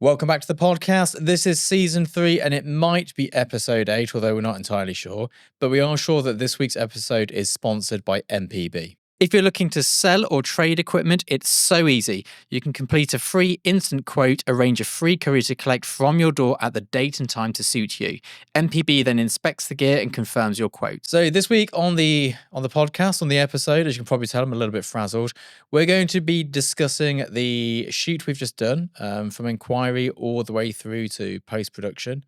Welcome back to the podcast. This is season 3 and it might be episode 8, although we're not entirely sure. But we are sure that this week's episode is sponsored by MPB. If you're looking to sell or trade equipment, it's so easy. You can complete a free instant quote, arrange a free courier to collect from your door at the date and time to suit you. MPB then inspects the gear and confirms your quote. So this week on the podcast, on the episode, as you can probably tell, I'm a little bit frazzled. We're going to be discussing the shoot we've just done, from inquiry all the way through to post-production.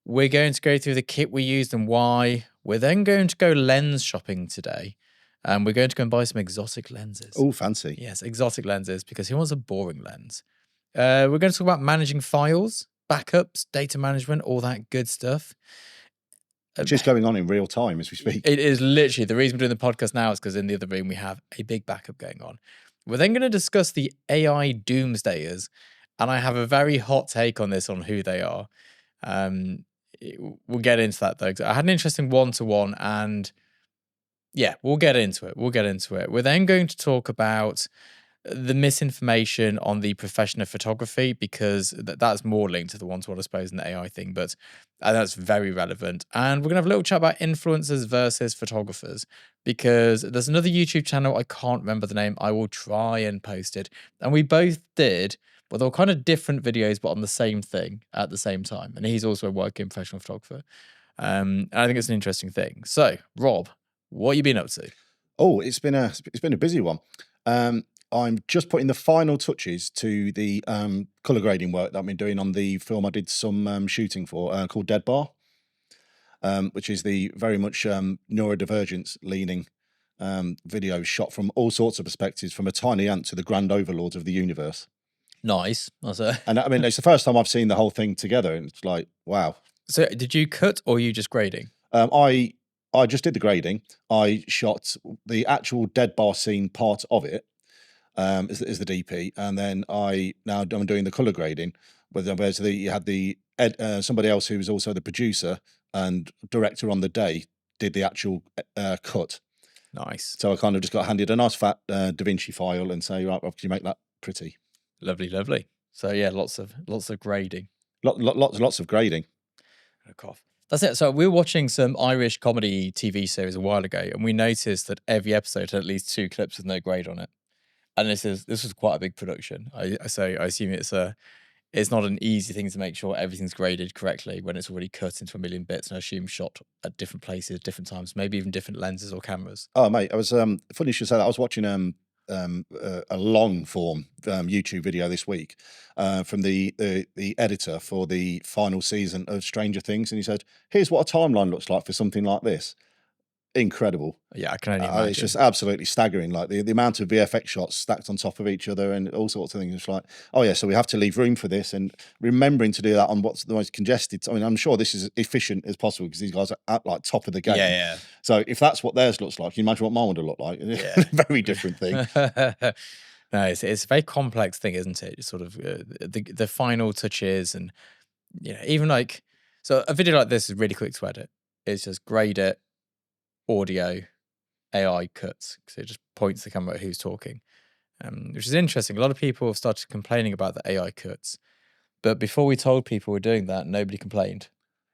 We're going to go through the kit we used and why. We're then going to go lens shopping today. We're going to go and buy some exotic lenses. Oh, fancy. Yes, exotic lenses, because who wants a boring lens? We're going to talk about managing files, backups, data management, all that good stuff. Just going on in real time as we speak. It is literally, the reason we're doing the podcast now is because in the other room we have a big backup going on. We're then going to discuss the AI doomsdayers, and I have a very hot take on this, on who they are. We'll get into that though. I had an interesting one-to-one and... yeah, we'll get into it. We're then going to talk about the misinformation on the profession of photography, because that's more linked to the one-to-one, I suppose, than the AI thing, but that's very relevant. And we're going to have a little chat about influencers versus photographers, because there's another YouTube channel, I can't remember the name, I will try and post it. And we both did, but they were kind of different videos, but on the same thing at the same time. And he's also a working professional photographer. And I think it's an interesting thing. So, Rob, what you been up to? Oh, it's been a busy one. I'm just putting the final touches to the color grading work that I've been doing on the film I did some shooting for, called Dead Bar, which is the very much neurodivergence leaning video shot from all sorts of perspectives, from a tiny ant to the grand overlords of the universe. Nice. And I mean, it's the first time I've seen the whole thing together, and it's like, wow. So did you cut or are you just grading? I just did the grading. I shot the actual Dead Bar scene part of it, is the DP, and then I'm doing the color grading. Whereas you had somebody else who was also the producer and director on the day did the actual cut. Nice. So I kind of just got handed a nice fat Da Vinci file and say, right, well, can you make that pretty? Lovely. So yeah, lots of grading. Lots of grading. A cough. That's it. So we were watching some Irish comedy TV series a while ago, and we noticed that every episode had at least 2 clips with no grade on it. And this was quite a big production. I assume it's not an easy thing to make sure everything's graded correctly when it's already cut into a million bits, and I assume shot at different places, different times, maybe even different lenses or cameras. Oh mate, I was funny you should say that. I was watching a long form YouTube video this week from the editor for the final season of Stranger Things, and he said, here's what a timeline looks like for something like this. Incredible. Yeah, I can only imagine. It's just absolutely staggering, like the amount of VFX shots stacked on top of each other and all sorts of things. It's like, oh yeah, so we have to leave room for this, and remembering to do that on what's the most congested. I mean, I'm sure this is as efficient as possible because these guys are at like top of the game. Yeah. So if that's what theirs looks like, you imagine what mine would have looked like. Yeah. Very different thing. No, it's a very complex thing, isn't it? It's sort of the final touches, and even like, so a video like this is really quick to edit. It's just grade it, audio, AI cuts, because it just points the camera at who's talking, which is interesting. A lot of people have started complaining about the AI cuts, but before we told people we're doing that, nobody complained.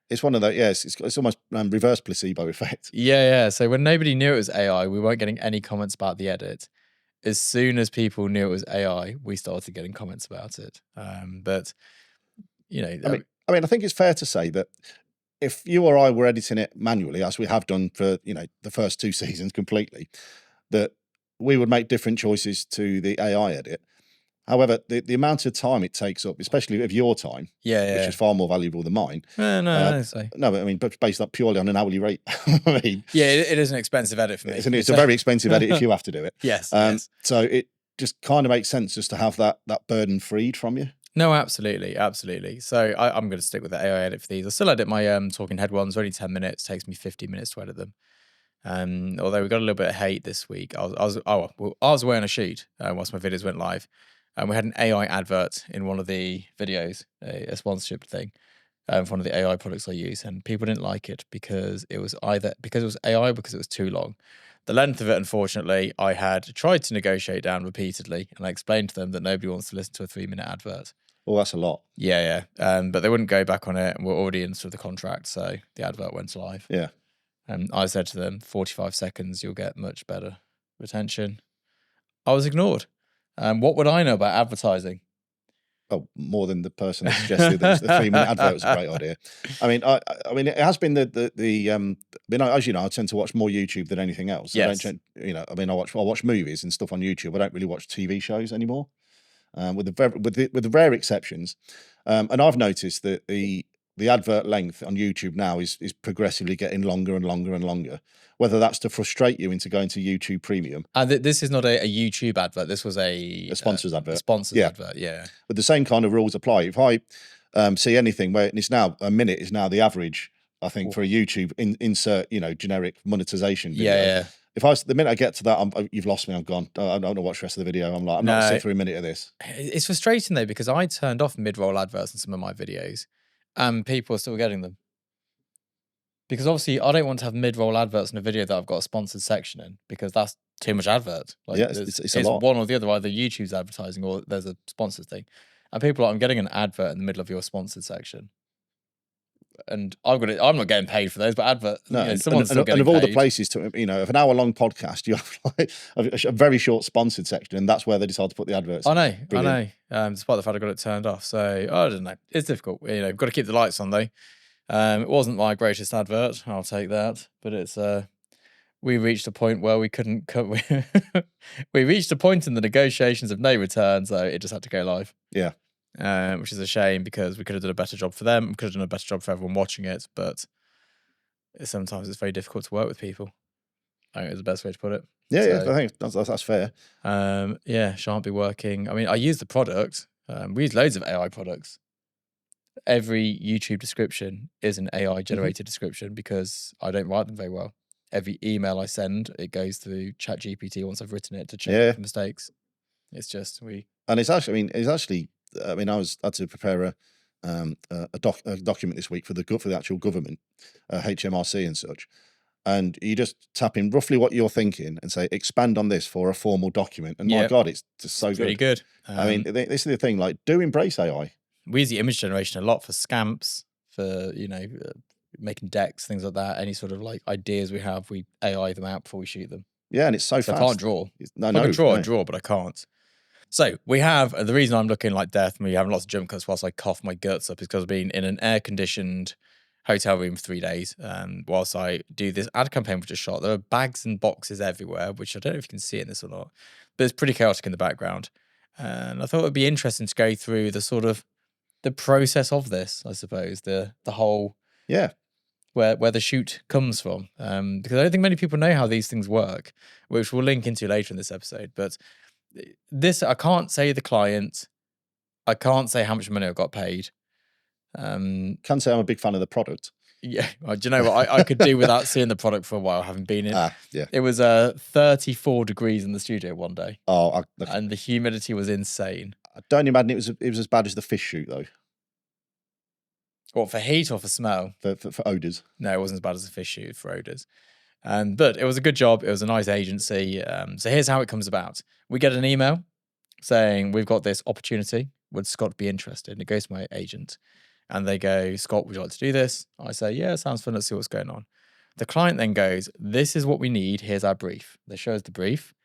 It's one of those, yes, it's almost reverse placebo effect. Yeah. So when nobody knew it was AI, we weren't getting any comments about the edit. As soon as people knew it was AI, we started getting comments about it. But I mean, I think it's fair to say that if you or I were editing it manually, as we have done for the first 2 seasons completely, that we would make different choices to the AI edit. However, the amount of time it takes up, especially of your time, which is far more valuable than mine. No, but I mean, based up purely on an hourly rate. I mean, yeah, it is an expensive edit for me. It's a very expensive edit if you have to do it. Yes. So it just kind of makes sense just to have that burden freed from you. No, absolutely. So I'm going to stick with the AI edit for these. I still edit my talking head ones. Only 10 minutes. Takes me 50 minutes to edit them. Although we got a little bit of hate this week. I was away on a shoot whilst my videos went live, and we had an AI advert in one of the videos, a sponsorship thing, for one of the AI products I use, and people didn't like it because it was AI or because it was too long. The length of it, unfortunately, I had tried to negotiate down repeatedly, and I explained to them that nobody wants to listen to a 3-minute advert. Oh, that's a lot. Yeah. But they wouldn't go back on it, and we're already into the contract, so the advert went live. Yeah. And I said to them, 45 seconds, you'll get much better retention. I was ignored. What would I know about advertising? Oh, more than the person that suggested that the 3-minute advert was a great idea. I mean, it has been I mean, as you know, I tend to watch more YouTube than anything else. Yes. I mean, I watch movies and stuff on YouTube. I don't really watch TV shows anymore, with the rare exceptions. And I've noticed that the advert length on YouTube now is progressively getting longer and longer and longer. Whether that's to frustrate you into going to YouTube Premium. And this is not a YouTube advert. This was a sponsor's advert. A sponsor's Yeah. advert, yeah. But the same kind of rules apply. If I see anything where it's now a minute is now the average, I think, for a YouTube insert, generic monetization video. Yeah. If the minute I get to that, you've lost me. I'm gone. I don't want to watch the rest of the video. I'm like, I'm not going to sit through a minute of this. It's frustrating though, because I turned off mid-roll adverts in some of my videos, and people are still getting them. Because obviously, I don't want to have mid-roll adverts in a video that I've got a sponsored section in, because that's too much advert. Like, yeah, it's a lot. One or the other, either YouTube's advertising or there's a sponsored thing. And people are like, I'm getting an advert in the middle of your sponsored section. And I'm not getting paid for those, but advert. No, someone's still getting and of all paid. the places to, of an hour-long podcast, you have like a very short sponsored section, and that's where they decide to put the adverts. I know. Despite the fact I got it turned off, so I don't know. It's difficult. We've got to keep the lights on though. It wasn't my greatest advert. I'll take that. But it's we reached a point where we couldn't cut. We reached a point in the negotiations of no return, so it just had to go live. Yeah. Which is a shame, because we could have done a better job for them. We could have done a better job for everyone watching it, but sometimes it's very difficult to work with people. I think it's the best way to put it. Yeah, I think that's fair. Shan't be working. I mean, I use the product. We use loads of AI products. Every YouTube description is an AI generated description, because I don't write them very well. Every email I send, it goes through ChatGPT once I've written it to check for mistakes. It's just and it's actually, I had to prepare a document this week for the actual government, HMRC and such. And you just tap in roughly what you're thinking and say, expand on this for a formal document. And my God, it's just so good. Really good. I mean, this is the thing, like, do embrace AI. We use the image generation a lot for scamps, for, making decks, things like that. Any sort of like ideas we have, we AI them out before we shoot them. Yeah, and it's so fast. I can't draw. I can draw, but I can't. So we have, the reason I'm looking like death and we have lots of jump cuts whilst I cough my guts up is because I've been in an air-conditioned hotel room for 3 days. Whilst I do this ad campaign we just shot, there are bags and boxes everywhere, which I don't know if you can see in this or not, but it's pretty chaotic in the background. And I thought it would be interesting to go through the process of this, I suppose, the whole where the shoot comes from, because I don't think many people know how these things work, which we'll link into later in this episode. But this, I can't say the client, I can't say how much money I got paid. Can say I'm a big fan of the product. Yeah, do you know what? I could do without seeing the product for a while, having been in. Yeah. It was 34 degrees in the studio one day. Oh, and the humidity was insane. I don't imagine it was as bad as the fish shoot though. What, for heat or for smell? For odours. No, it wasn't as bad as the fish shoot for odours. But it was a good job. It was a nice agency. So here's how it comes about. We get an email saying, we've got this opportunity. Would Scott be interested? And it goes to my agent. And they go, Scott, would you like to do this? I say, yeah, sounds fun. Let's see what's going on. The client then goes, this is what we need. Here's our brief. They show us the brief.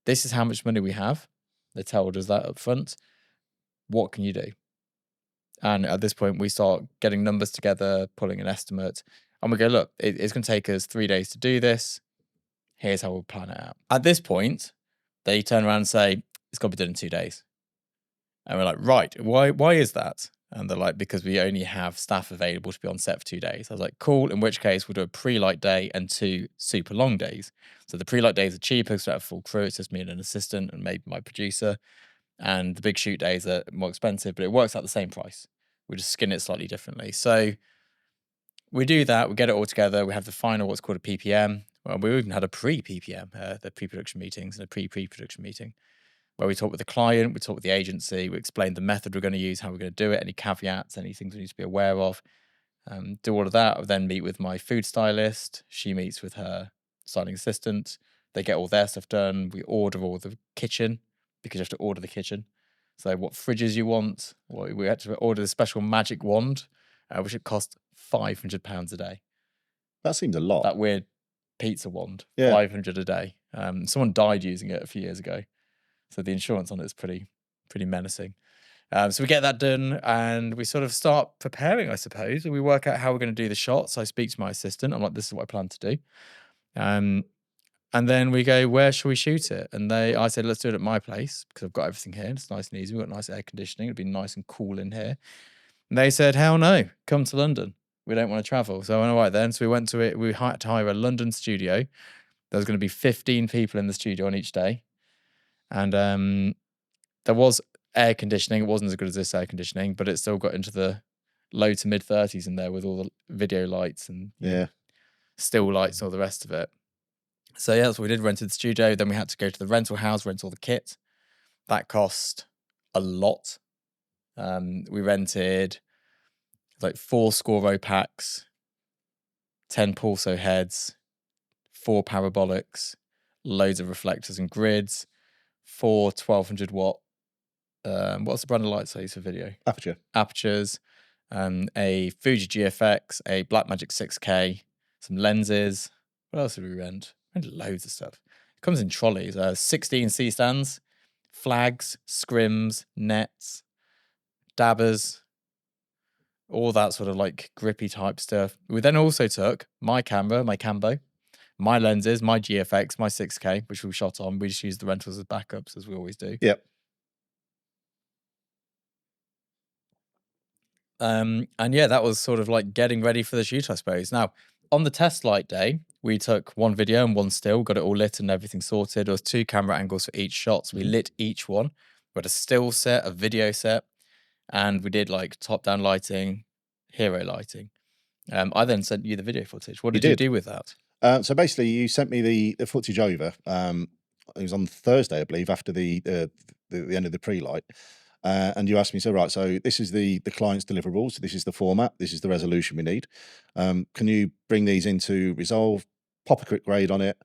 This is how much money we have. They told us that up front. What can you do? And at this point, we start getting numbers together, pulling an estimate. And we go, look, it's going to take us 3 days to do this. Here's how we'll plan it out. At this point, they turn around and say, it's got to be done in 2 days. And we're like, right, why is that? And they're like, because we only have staff available to be on set for 2 days. I was like, cool, in which case we'll do a pre-light day and 2 super long days. So the pre-light days are cheaper because we have a full crew. It's just me and an assistant and maybe my producer. And the big shoot days are more expensive, but it works out the same price. We just skin it slightly differently. So we do that. We get it all together. We have the final, what's called a PPM. Well, we even had a pre-PPM, the pre-production meetings and a pre-production meeting, where we talk with the client, we talk with the agency, we explain the method we're going to use, how we're going to do it, any caveats, any things we need to be aware of. Do all of that. I then meet with my food stylist. She meets with her styling assistant. They get all their stuff done. We order all the kitchen, because you have to order the kitchen. So what fridges you want. We had to order the special magic wand, which it cost £500 a day. That seems a lot. That weird pizza wand, Yeah. 500 a day. Someone died using it a few years ago, so the insurance on it is pretty menacing. So we get that done, and we sort of start preparing, I suppose. We work out how we're going to do the shots. I speak to my assistant. I'm like, this is what I plan to do. And then we go, where shall we shoot it? And I said, let's do it at my place because I've got everything here. It's nice and easy. We've got nice air conditioning. It'd be nice and cool in here. And they said, hell no, come to London. We don't want to travel. So I went, all right then. So we went to it. We had to hire a London studio. There was going to be 15 people in the studio on each day. And there was air conditioning. It wasn't as good as this air conditioning, but it still got into the low to mid 30s in there with all the video lights and still lights and all the rest of it. So yeah, that's what we did. Rented the studio. Then we had to go to the rental house, rent all the kit. That cost a lot. We rented like 4 Scoro packs, 10 Pulso heads, 4 parabolics, loads of reflectors and grids, 4 1200 watt. What's the brand of lights I use for video? Apertures, a Fuji GFX, a Blackmagic 6K, some lenses. What else did we rent? We rented loads of stuff. It comes in trolleys. 16 C-stands, flags, scrims, nets, dabbers, all that sort of like grippy type stuff. We then also took my camera, my Cambo, my lenses, my GFX, my 6K, which we shot on. We just used the rentals as backups, as we always do. Yep. And yeah, that was sort of like getting ready for the shoot, I suppose. Now, on the test light day, we took 1 video and 1 still, got it all lit and everything sorted. There was 2 camera angles for each shot, so we lit each one. We had a still set, a video set, and we did like top-down lighting, hero lighting. I then sent you the video footage. What did you do with that? So basically, you sent me the footage over. It was on Thursday, I believe, after the end of the pre-light. And you asked me, so right, so this is the client's deliverables, this is the format, this is the resolution we need. Can you bring these into Resolve, pop a quick grade on it,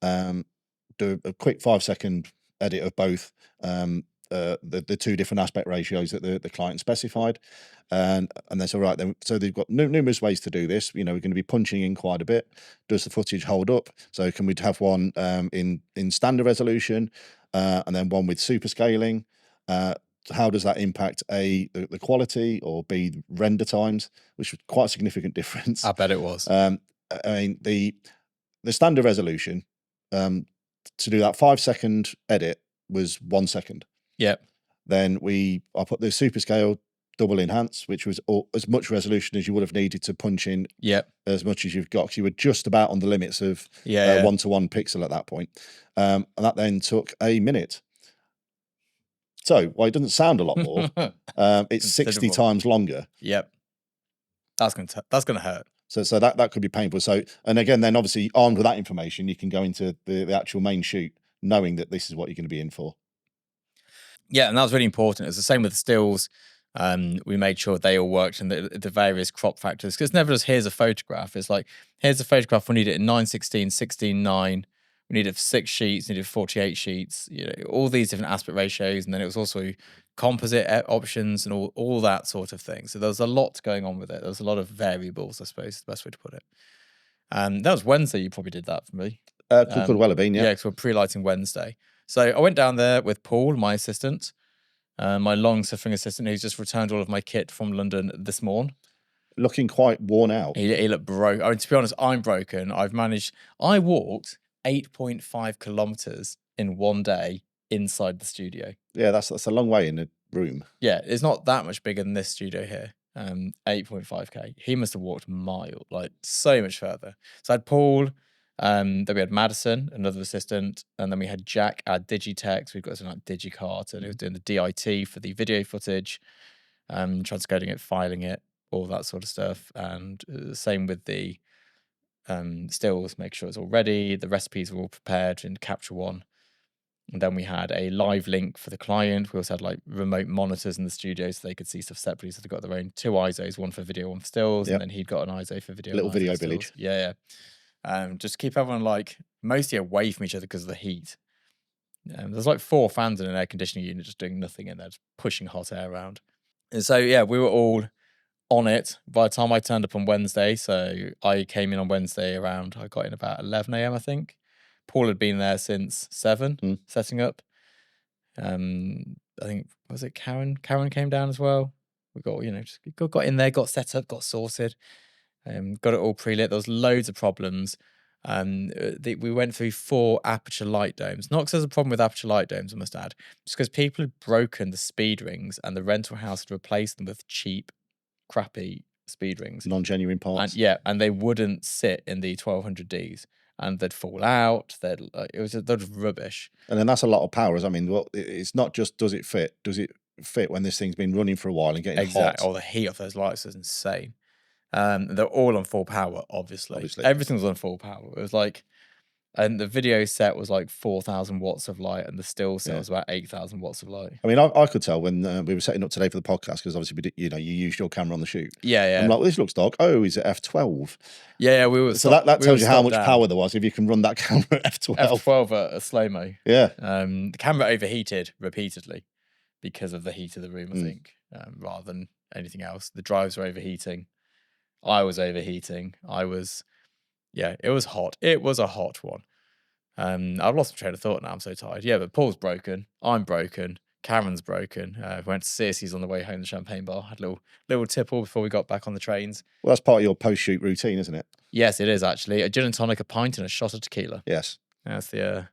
do a quick 5-second edit of both the 2 different aspect ratios that the client specified, and they said, right, then, so they've got numerous ways to do this. We're going to be punching in quite a bit. Does the footage hold up? So can we have one in standard resolution, and then one with super scaling? How does that impact the quality, or B, render times, which was quite a significant difference. I bet it was. I mean, the standard resolution to do that 5-second edit was 1 second. Yep. Then I put the super scale double enhance, which was as much resolution as you would have needed to punch in. Yep. As much as you've got, because you were just about on the limits of 1-to-1 pixel at that point. And that then took a minute. So, while it doesn't sound a lot more, it's 60 times longer. Yep. That's gonna hurt. So that could be painful. So, and again, then obviously armed with that information, you can go into the actual main shoot knowing that this is what you're going to be in for. Yeah, and that was really important. It's the same with the stills. We made sure they all worked and the various crop factors. Because it's never just here's a photograph. It's like, here's a photograph. We need it in 9:16, 16:9. We needed 6 sheets, needed 48 sheets, all these different aspect ratios. And then it was also composite options and all that sort of thing. So there was a lot going on with it. There was a lot of variables, I suppose, is the best way to put it. That was Wednesday you probably did that for me. Could well have been, yeah. Yeah, because we're pre-lighting Wednesday. So I went down there with Paul, my assistant, my long-suffering assistant, who's just returned all of my kit from London this morning. Looking quite worn out. He looked broke. I mean, to be honest, I'm broken. I walked 8.5 kilometers in 1 day inside the studio. Yeah, that's a long way in a room. Yeah, it's not that much bigger than this studio here. 8.5k. He must have walked a mile, like so much further. So I had Paul, then we had Madison, another assistant, and then we had Jack, our Digitex. We've got something like DigiCart, and he was doing the DIT for the video footage, transcoding it, filing it, all that sort of stuff. And same with the stills, make sure it's all ready, the recipes were all prepared in Capture One. And then we had a live link for the client. We also had like remote monitors in the studio so they could see stuff separately. So they got their own 2 ISOs, one for video, one for stills. Yep. And then he'd got an ISO for video. Little video village. Yeah. Just keep everyone like mostly away from each other because of the heat. There's like 4 fans in an air conditioning unit just doing nothing in there, just pushing hot air around. And so, yeah, we were all on it by the time I turned up on Wednesday. So I came in on Wednesday around, I got in about 11 a.m., I think. Paul had been there since 7, setting up. I think, was it Karen? Karen came down as well. We got, just got in there, got set up, got sorted, got it all pre-lit. There was loads of problems. We went through 4 aperture light domes. Not because there's a problem with aperture light domes, I must add, just because people had broken the speed rings and the rental house had replaced them with cheap, crappy speed rings. Non-genuine parts. And they wouldn't sit in the 1200Ds. And they'd fall out. It was rubbish. And then that's a lot of power. I mean, well, it's not just does it fit. Does it fit when this thing's been running for a while and getting hot? Oh, the heat of those lights is insane. They're all on full power, obviously. Everything was on full power. It was like, and the video set was like 4,000 watts of light, and the still set was about 8,000 watts of light. I mean, I could tell when we were setting up today for the podcast, because obviously you used your camera on the shoot. Yeah. I'm like, well, this looks dark. Oh, is it f12? Yeah, we were. So that tells you how much power there was if you can run that camera at f12. F12 at a slow mo. Yeah. The camera overheated repeatedly because of the heat of the room, I think, rather than anything else. The drives were overheating. I was overheating. It was hot. It was a hot one. I've lost my train of thought now. I'm so tired. Yeah, but Paul's broken. I'm broken. Karen's broken. Went to Circe's on the way home, the champagne bar. Had a little tipple before we got back on the trains. Well, that's part of your post-shoot routine, isn't it? Yes, it is actually. A gin and tonic, a pint, and a shot of tequila. Yes. That's the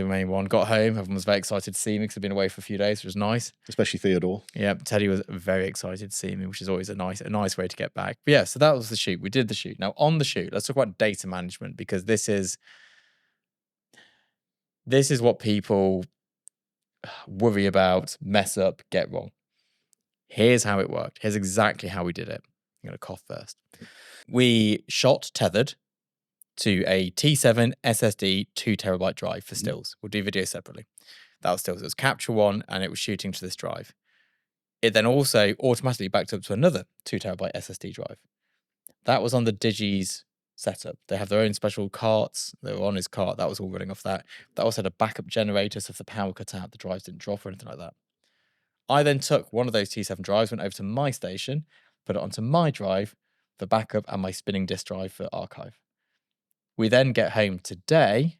main one. Got home. Everyone was very excited to see me because I'd been away for a few days, which was nice. Especially Theodore. Yeah, Teddy was very excited to see me, which is always a nice way to get back. But yeah, so that was the shoot. We did the shoot. Now on the shoot, let's talk about data management, because this is what people worry about, mess up, get wrong. Here's how it worked. Here's exactly how we did it. I'm going to cough first. We shot tethered to a T7 SSD 2TB drive for stills. We'll do video separately. That was stills. It was Capture One, and it was shooting to this drive. It then also automatically backed up to another 2TB SSD drive. That was on the Digi's setup. They have their own special carts. They were on his cart. That was all running off that. That also had a backup generator, so if the power cut out, the drives didn't drop or anything like that. I then took one of those T7 drives, went over to my station, put it onto my drive for backup and my spinning disk drive for archive. We then get home today,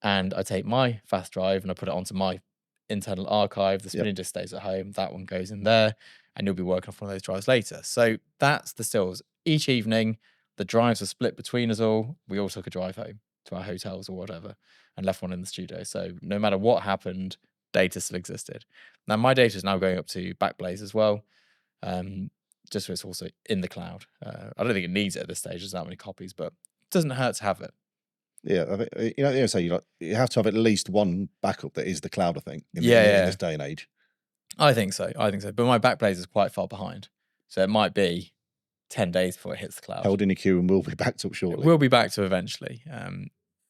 and I take my fast drive and I put it onto my internal archive. The spinning disk stays at home. That one goes in there, and you'll be working off one of those drives later. So that's the stills. Each evening, the drives are split between us all. We all took a drive home to our hotels or whatever and left one in the studio. So no matter what happened, data still existed. Now my data is now going up to Backblaze as well. Just so it's also in the cloud. I don't think it needs it at this stage. There's that many copies, but it doesn't hurt to have it. Yeah, I think, you have to have at least one backup that is the cloud, I think, in this day and age. I think so. But my Backblaze is quite far behind. So it might be 10 days before it hits the cloud. Held in a queue and will be backed up shortly. It will be backed up eventually.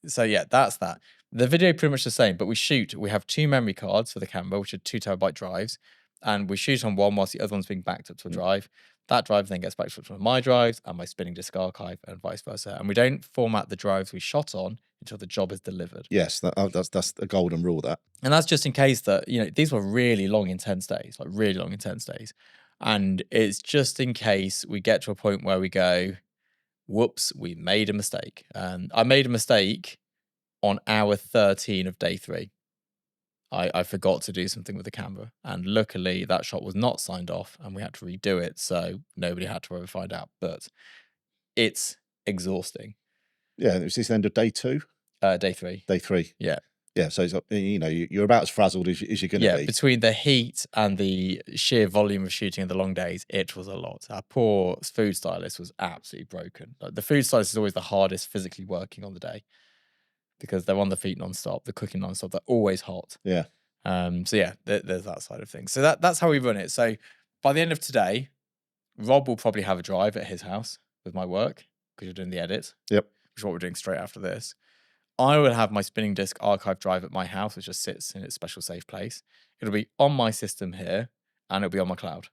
So yeah, that's that. The video pretty much the same, but we have 2 memory cards for the camera, which are 2TB drives, and we shoot on one whilst the other one's being backed up to a drive. That drive then gets backed up to one of my drives and my spinning disk archive, and vice versa. And we don't format the drives we shot on until the job is delivered. Yes, that's a golden rule, that. And that's just in case that, these were really long, intense days, And it's just in case we get to a point where we go, whoops, we made a mistake. And I made a mistake on hour 13 of day 3. I forgot to do something with the camera. And luckily, that shot was not signed off and we had to redo it. So nobody had to ever find out. But it's exhausting. Yeah, it was this end of day 2? Day 3. Day 3. Yeah. Yeah, so it's, you're about as frazzled as you're going to be. Yeah, between the heat and the sheer volume of shooting in the long days, it was a lot. Our poor food stylist was absolutely broken. Like, the food stylist is always the hardest physically working on the day because they're on the feet non-stop, they're cooking non-stop, they're always hot. Yeah. So yeah, there's that side of things. So that's how we run it. So by the end of today, Rob will probably have a drive at his house with my work because you're doing the edit. Yep. Which is what we're doing straight after this. I will have my spinning disk archive drive at my house, which just sits in its special safe place. It'll be on my system here, and it'll be on my cloud.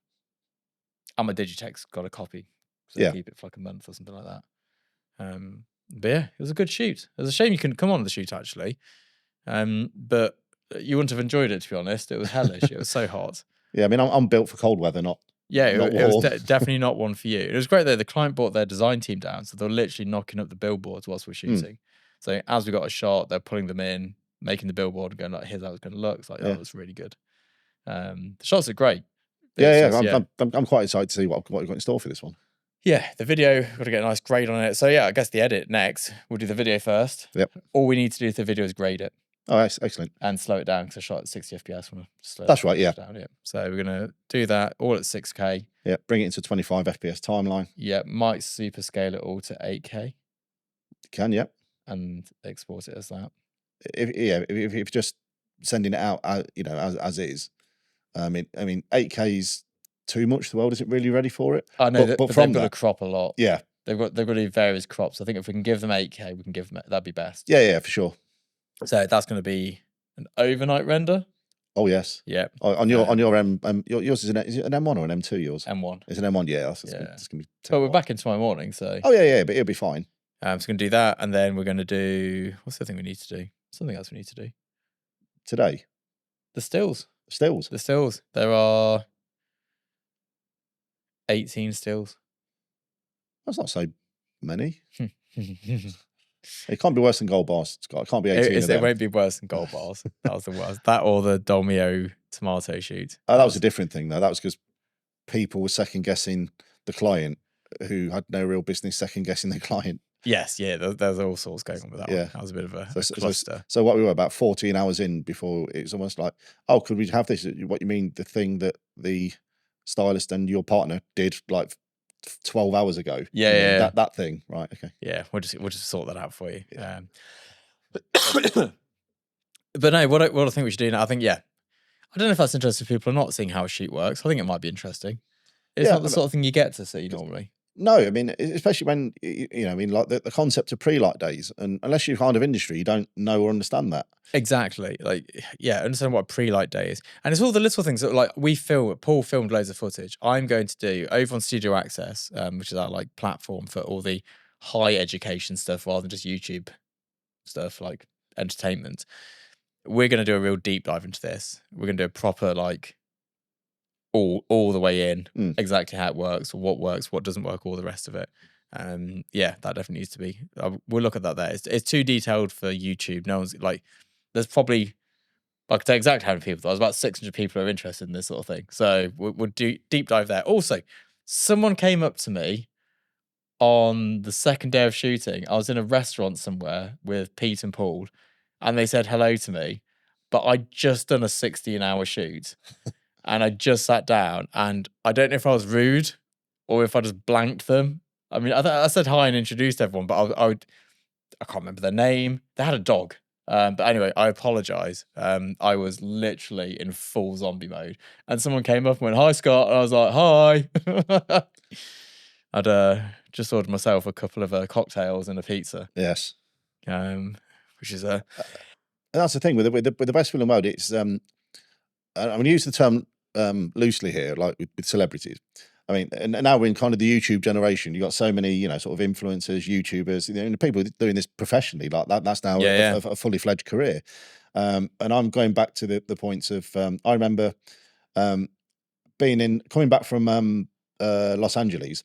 And my Digitech's got a copy, so I keep it for like a month or something like that. But yeah, it was a good shoot. It was a shame you couldn't come on the shoot, actually. But you wouldn't have enjoyed it, to be honest. It was hellish. It was so hot. Yeah, I mean, I'm built for cold weather, not It was warm. definitely not one for you. It was great though. The client brought their design team down, so they were literally knocking up the billboards whilst we're shooting. So as we got a shot, they're pulling them in, making the billboard, and going like, "Here's how it's going to look." It's like, Yeah. that looks really good. The shots are great. I'm quite excited to see what you've got in store for this one. Yeah, the video, got to get a nice grade on it. So yeah, I guess the edit next. We'll do the video first. Yep. All we need to do with the video is grade it. Oh, excellent. And slow it down because I shot at 60 FPS. That's right, yeah. Down, yeah. So we're going to do that all at 6K. Yeah, bring it into 25 FPS timeline. Yeah, might super scale it all to 8K. You can, yeah. And export it as that. If you're just sending it out, as is, I mean, 8K is too much. The world isn't really ready for it. I know, but they've got to crop a lot. Yeah. They've got to do various crops. I think if we can give them 8K, we can give them, that'd be best. Yeah, for sure. So that's going to be an overnight render. Oh yes. Yeah. On your yours is it an M1 or an M2? Yours M1. It's an M1. Yeah. That's gonna be. But we're back in tomorrow morning, so. Oh yeah, but it'll be fine. So we're going to do that, and then we're going to do, what's the thing we need to do? Something else we need to do today. The stills. The stills. There are 18 stills. That's not so many. It can't be worse than gold bars, Scott. It can't be 18 of them. It won't be worse than gold bars. That was the worst. That or the Dolmio tomato shoot. Oh, that was a different thing, though. That was because people were second-guessing the client who had no real business second-guessing the client. Yes, yeah. There's all sorts going on with that one. That was a bit of a cluster. So what we were about 14 hours in before it was almost like, oh, could we have this? What you mean, the thing that the stylist and your partner did like 12 hours ago. Yeah. That thing. Right. Okay. Yeah. We'll just sort that out for you. Yeah. But no, what I think we should do now, I think, I don't know if that's interesting for people or not, seeing how a shoot works. I think it might be interesting. It's not the sort of thing you get to see normally. No, I mean, especially when, like the concept of pre-light days, and unless you're kind of industry, you don't know or understand that. Exactly. Understand what a pre-light day is. And it's all the little things that Paul filmed loads of footage. I'm going to do over on Studio Access, which is our platform for all the high education stuff rather than just YouTube stuff like entertainment. We're going to do a real deep dive into this. We're going to do a proper all the way in, exactly how it works, what doesn't work, all the rest of it. That definitely needs to be. We'll look at that there. It's too detailed for YouTube. No one's there's probably, I could tell exactly how many people. There's about 600 people who are interested in this sort of thing. So we'll do deep dive there. Also, someone came up to me on the second day of shooting. I was in a restaurant somewhere with Pete and Paul, and they said hello to me, but I'd just done a 16-hour shoot. And I just sat down, and I don't know if I was rude or if I just blanked them. I mean, I said hi and introduced everyone, but I can't remember their name. They had a dog. But anyway, I apologise. I was literally in full zombie mode. And someone came up and went, "Hi, Scott." And I was like, "Hi." I'd just ordered myself a couple of cocktails and a pizza. Yes. Which is that's the thing with the best film mode. It's I'm going to use the term loosely here, like with celebrities. I mean, and now we're in kind of the YouTube generation. You've got so many, sort of influencers, YouTubers, people doing this professionally. Like that's now a fully fledged career. And I'm going back to the points of I remember coming back from Los Angeles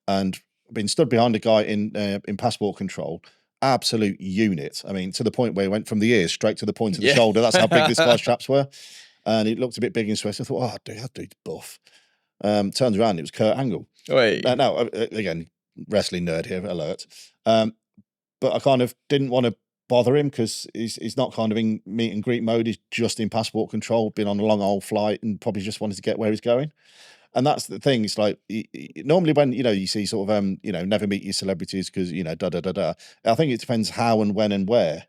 and being stood behind a guy in passport control. Absolute unit. I mean, to the point where he went from the ears straight to the point of the shoulder. That's how big this guy's straps were. And it looked a bit big and sweaty. I thought, that dude's buff. Turns around, it was Kurt Angle. Wait. Now, again, wrestling nerd here, alert. But I kind of didn't want to bother him because he's not kind of in meet and greet mode. He's just in passport control, been on a long old flight and probably just wanted to get where he's going. And that's the thing. It's like normally when, you see sort of, never meet your celebrities because, da-da-da-da. I think it depends how and when and where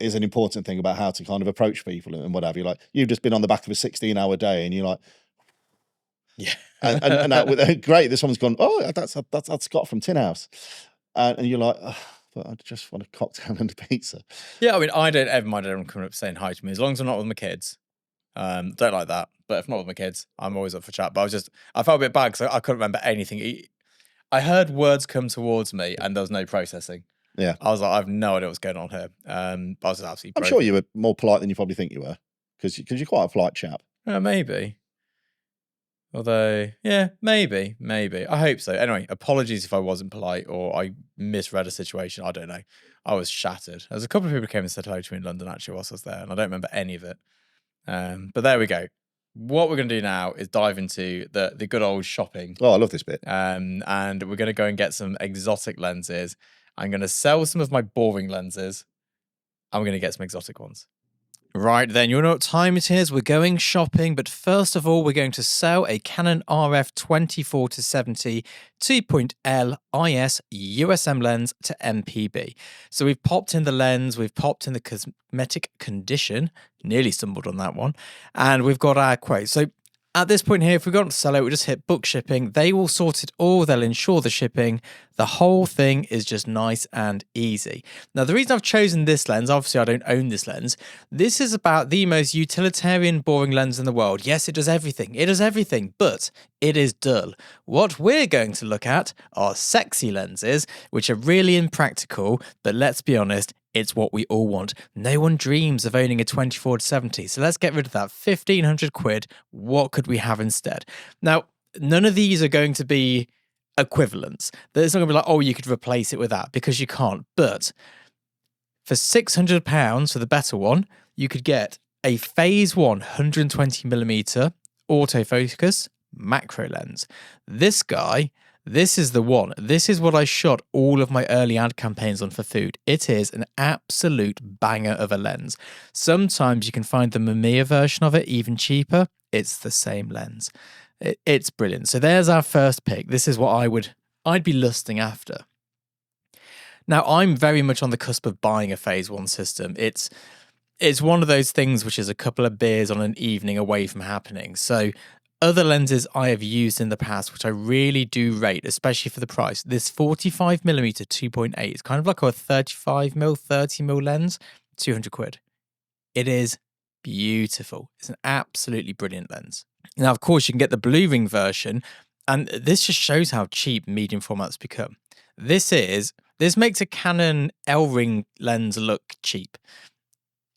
is an important thing about how to kind of approach people and whatever. You're like, you've just been on the back of a 16-hour day and you're like, yeah. and that, great, this one's gone, oh, that's Scott from Tin House. And you're like, oh, but I just want a cocktail and a pizza. Yeah, I mean, I don't ever mind anyone coming up saying hi to me, as long as I'm not with my kids. Don't like that. But if not with my kids, I'm always up for chat. But I felt a bit bad because I couldn't remember anything. I heard words come towards me and there was no processing. Yeah. I was like, I have no idea what's going on here. I was absolutely I'm broken. sure you were more polite than you probably think you were, because you're quite a polite chap. Maybe. Although, yeah, maybe. I hope so. Anyway, apologies if I wasn't polite or I misread a situation. I don't know. I was shattered. There's a couple of people who came and said hello to me in London actually whilst I was there, and I don't remember any of it. But there we go. What we're going to do now is dive into the good old shopping. Oh, I love this bit. And we're going to go and get some exotic lenses. I'm going to sell some of my boring lenses. I'm going to get some exotic ones. Right then, you know what time it is. We're going shopping, but first of all, we're going to sell a Canon RF 24-70 2.L IS USM lens to MPB. So we've popped in the lens, we've popped in the cosmetic condition, nearly stumbled on that one, and we've got our quote. So at this point here, if we got to sell it, we just hit book shipping. They will sort it all. They'll insure the shipping. The whole thing is just nice and easy. Now, the reason I've chosen this lens, obviously I don't own this lens. This is about the most utilitarian, boring lens in the world. Yes, it does everything. It does everything, but it is dull. What we're going to look at are sexy lenses, which are really impractical, but let's be honest, it's what we all want. No one dreams of owning a 24-70. So let's get rid of that. 1,500 quid. What could we have instead? Now, none of these are going to be equivalents. There's not going to be like, oh, you could replace it with that, because you can't. But for £600 for the better one, you could get a Phase 1 120mm autofocus macro lens. This guy, this is the one. This is what I shot all of my early ad campaigns on for food. It is an absolute banger of a lens. Sometimes you can find the Mamiya version of it even cheaper. It's the same lens. It's brilliant. So there's our first pick. This is what I'd be lusting after. Now, I'm very much on the cusp of buying a Phase 1 system. It's one of those things which is a couple of beers on an evening away from happening. So other lenses I have used in the past, which I really do rate, especially for the price. This 45mm 2.8 is kind of like a 35mm, 30mm lens, 200 quid. It is beautiful. It's an absolutely brilliant lens. Now, of course, you can get the blue ring version, and this just shows how cheap medium formats become. This makes a Canon L-ring lens look cheap.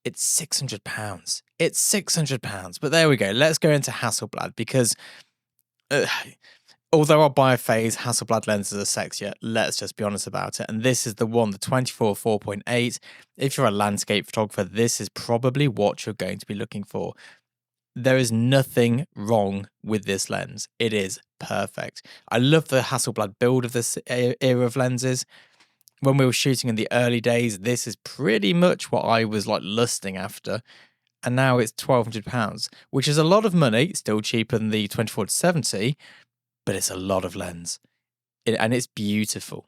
It's £600. It's £600. But there we go. Let's go into Hasselblad, because although I'll buy a Phase, Hasselblad lenses are sexier. Let's just be honest about it. And this is the one, the 24 4.8. If you're a landscape photographer, this is probably what you're going to be looking for. There is nothing wrong with this lens. It is perfect. I love the Hasselblad build of this era of lenses. When we were shooting in the early days, this is pretty much what I was like lusting after. And now it's £1,200, which is a lot of money, still cheaper than the 24-70, but it's a lot of lens. And it's beautiful.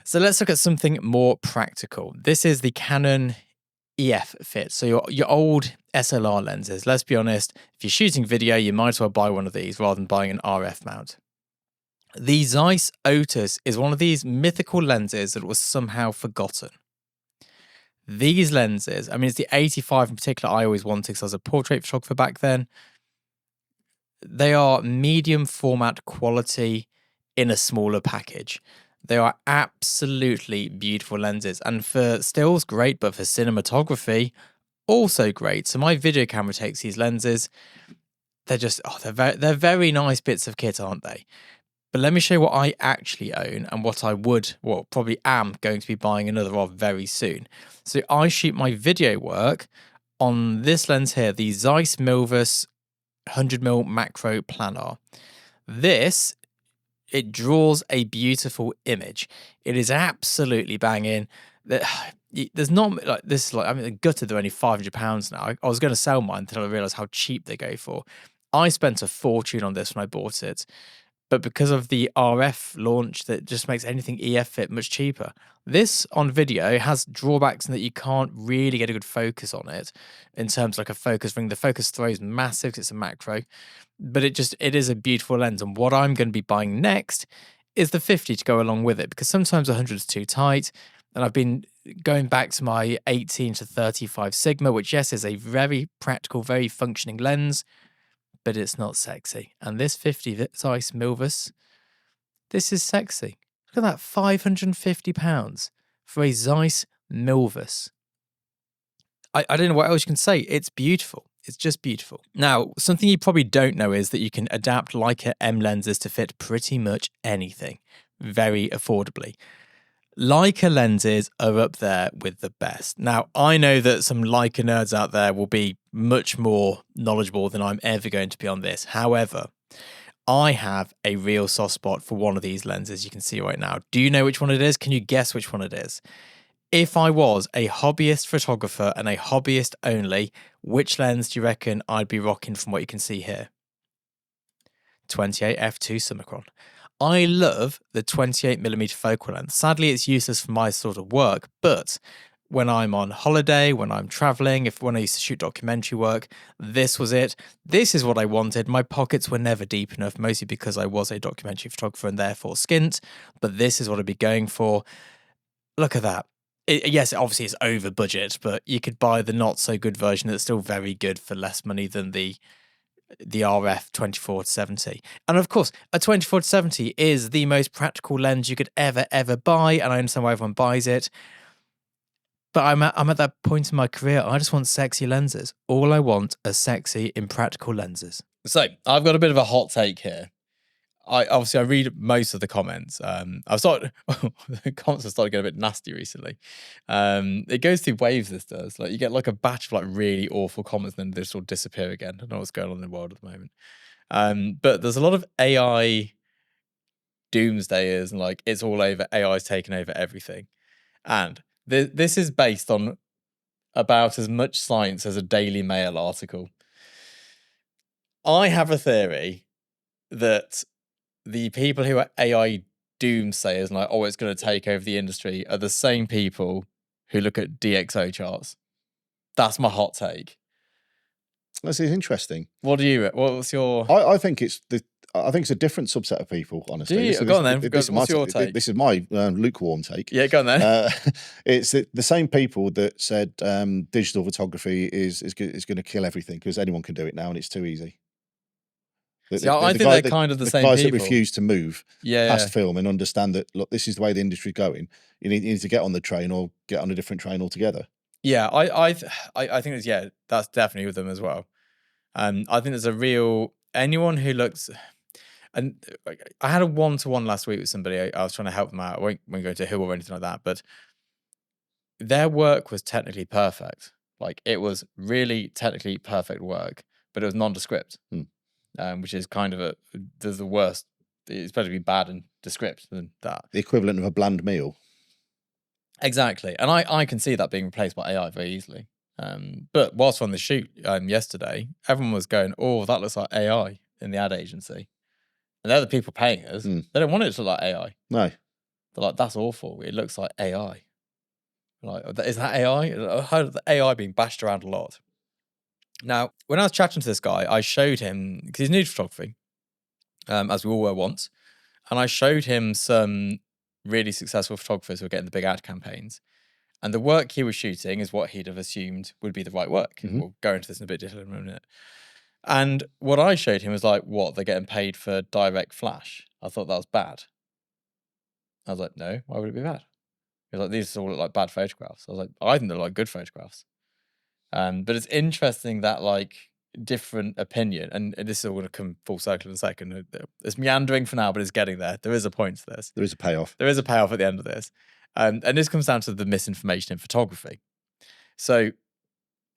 So let's look at something more practical. This is the Canon EF fit. So your old SLR lenses. Let's be honest, if you're shooting video, you might as well buy one of these rather than buying an RF mount. The Zeiss Otus is one of these mythical lenses that was somehow forgotten. These lenses, I mean, it's the 85 in particular I always wanted because I was a portrait photographer back then. They are medium format quality in a smaller package. They are absolutely beautiful lenses. And for stills, great, but for cinematography, also great. So my video camera takes these lenses. They're just, they're very nice bits of kit, aren't they? But let me show you what I actually own and what I probably am going to be buying another of very soon. So I shoot my video work on this lens here, the Zeiss Milvus 100mm macro planar. This, it draws a beautiful image. It is absolutely banging. There's not like this. Like, I mean, gutted they're only £500 now. I was going to sell mine until I realized how cheap they go for. I spent a fortune on this when I bought it. But because of the RF launch, that just makes anything EF fit much cheaper. This on video has drawbacks in that you can't really get a good focus on it in terms of like a focus ring. The focus throw is massive because it's a macro, but it is a beautiful lens. And what I'm going to be buying next is the 50 to go along with it, because sometimes 100 is too tight. And I've been going back to my 18-35 Sigma, which yes, is a very practical, very functioning lens, but it's not sexy. And this 50 Zeiss Milvus, This is sexy. Look at that, £550 for a Zeiss Milvus. I don't know what else you can say. It's beautiful. It's just beautiful. Now, something you probably don't know is that you can adapt Leica M lenses to fit pretty much anything very affordably. Leica lenses are up there with the best. Now, I know that some Leica nerds out there will be much more knowledgeable than I'm ever going to be on this. However, I have a real soft spot for one of these lenses you can see right now. Do you know which one it is? Can you guess which one it is? If I was a hobbyist photographer and a hobbyist only, which lens do you reckon I'd be rocking from what you can see here? 28 f2 Summicron. I love the 28mm focal length. Sadly, it's useless for my sort of work, but when I'm on holiday, when I'm traveling, when I used to shoot documentary work, this was it. This is what I wanted. My pockets were never deep enough, mostly because I was a documentary photographer and therefore skint, but this is what I'd be going for. Look at that. Yes, obviously it's over budget, but you could buy the not so good version that's still very good for less money than the RF 24-70. And of course, a 24-70 is the most practical lens you could ever buy, and I understand why everyone buys it. But I'm at that point in my career, I just want sexy lenses. All I want are sexy, impractical lenses. So I've got a bit of a hot take here. I read most of the comments. The comments have started getting a bit nasty recently. It goes through waves. This does. Like you get like a batch of like really awful comments, and then they just all disappear again. I don't know what's going on in the world at the moment. But there's a lot of AI doomsdayers, and like it's all over. AI's taken over everything, and this is based on about as much science as a Daily Mail article. I have a theory that the people who are AI doomsayers and like, oh, it's going to take over the industry are the same people who look at DxO charts. That's my hot take. This is interesting. What's your? I think it's a different subset of people. Honestly, Do you? Go on then. What's your take? This is my lukewarm take. Yeah, go on then. It's the same people that said digital photography is going to kill everything because anyone can do it now and it's too easy. I think they're kind of the same guys people. That refuse to move past film and understand that, look, this is the way the industry's going. You need to get on the train or get on a different train altogether. Yeah, I think that's definitely with them as well. I think there's a real anyone who looks. And I had a one-to-one last week with somebody. I was trying to help them out. I won't go into who or anything like that, but their work was technically perfect. Like it was really technically perfect work, but it was nondescript. Which is kind of the worst. It's better to be bad and descript than that. The equivalent of a bland meal. Exactly. And I can see that being replaced by AI very easily. But whilst on the shoot yesterday, everyone was going, oh, that looks like AI in the ad agency. And they're the people paying us. They don't want it to look like AI. No. They're like, that's awful. It looks like AI. Like, is that AI? I heard the AI being bashed around a lot. Now, when I was chatting to this guy, I showed him, because he's new to photography, as we all were once, and I showed him some really successful photographers who were getting the big ad campaigns. And the work he was shooting is what he'd have assumed would be the right work. We'll go into this in a bit detail in a minute. And what I showed him was like, what, they're getting paid for direct flash? I thought that was bad. I was like, no, why would it be bad? He was like, these all look like bad photographs. I was like, I think they're like good photographs. But it's interesting that like different opinion, and this is all going to come full circle in a second. It's meandering for now, but it's getting there. There is a point to this. There is a payoff. There is a payoff at the end of this. And this comes down to the misinformation in photography. So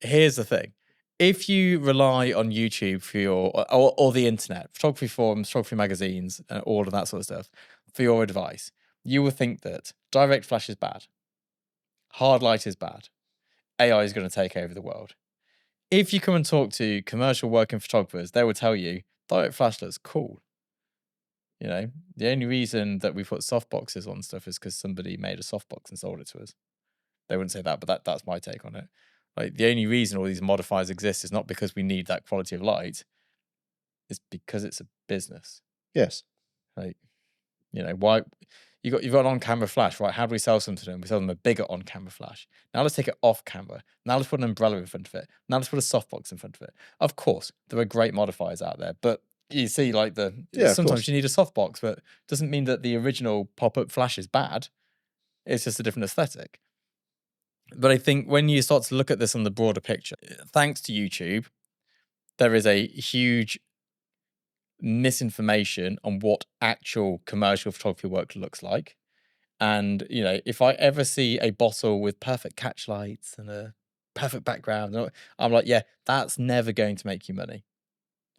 here's the thing. If you rely on YouTube for your, or the internet, photography forums, photography magazines, and all of that sort of stuff, for your advice, you will think that direct flash is bad. Hard light is bad. AI is going to take over the world. If you come and talk to commercial working photographers, they will tell you direct flash looks cool. You know, the only reason that we put softboxes on stuff is because somebody made a softbox and sold it to us. They wouldn't say that, but that's my take on it. Like the only reason all these modifiers exist is not because we need that quality of light. It's because it's a business. Yes. Like, you know, why you've got an on-camera flash, right? How do we sell something to them? We sell them a bigger on-camera flash. Now let's take it off camera. Now let's put an umbrella in front of it. Now let's put a softbox in front of it. Of course, there are great modifiers out there, but you see like Yeah, of sometimes course. you need a softbox, but doesn't mean that the original pop-up flash is bad. It's just a different aesthetic. But I think when you start to look at this on the broader picture, thanks to YouTube, there is a huge misinformation on what actual commercial photography work looks like. And, you know, if I ever see a bottle with perfect catch lights and a perfect background, I'm like, yeah, that's never going to make you money.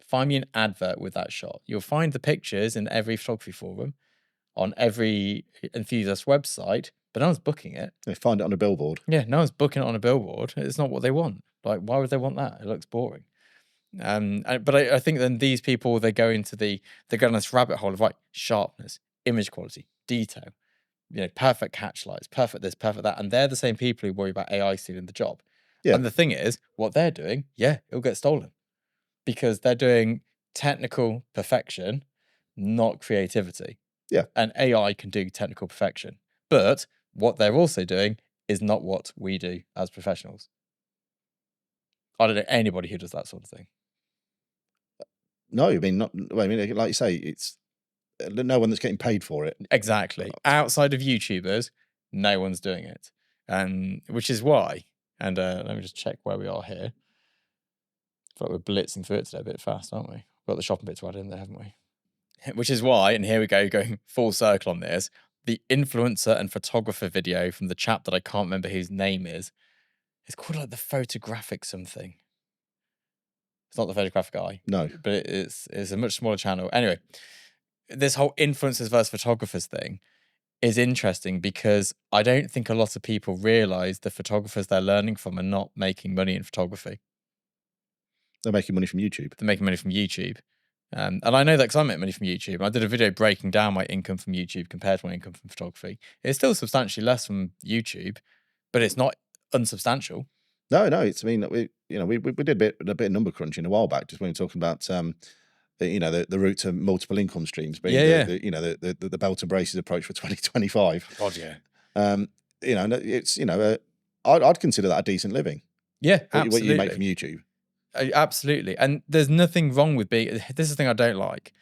Find me an advert with that shot. You'll find the pictures in every photography forum, on every enthusiast website, but no one's booking it. They find it on a billboard. Yeah, no one's booking it on a billboard. It's not what they want. Like, why would they want that? It looks boring. But I think then these people, they go on this rabbit hole of like sharpness, image quality, detail, you know, perfect catch lights, perfect this, perfect that. And they're the same people who worry about AI stealing the job. Yeah. And the thing is, what they're doing, yeah, it'll get stolen because they're doing technical perfection, not creativity. Yeah. And AI can do technical perfection. But what they're also doing is not what we do as professionals. I don't know anybody who does that sort of thing. No, I mean, not. I mean, like you say, it's no one that's getting paid for it. Exactly. Outside of YouTubers, no one's doing it. Which is why, and let me just check where we are here. I feel like we're blitzing through it today a bit fast, aren't we? We've got the shopping bit to add in there, haven't we? Which is why, and here we go, going full circle on this, the influencer and photographer video from the chap that I can't remember whose name is, it's called like the photographic something. It's not the photographic guy. No. But it's a much smaller channel. Anyway, this whole influencers versus photographers thing is interesting because I don't think a lot of people realize the photographers they're learning from are not making money in photography. They're making money from YouTube. They're making money from YouTube. And I know that because I make money from YouTube. I did a video breaking down my income from YouTube compared to my income from photography. It's still substantially less from YouTube, but it's not unsubstantial. No, it's. I mean, we did a bit of number crunching a while back, just when we were talking about the route to multiple income streams being the belt and braces approach for 2025. God, yeah. It's I'd consider that a decent living. Yeah, absolutely. What you make from YouTube. Absolutely. And there's nothing wrong with being, this is the thing I don't like.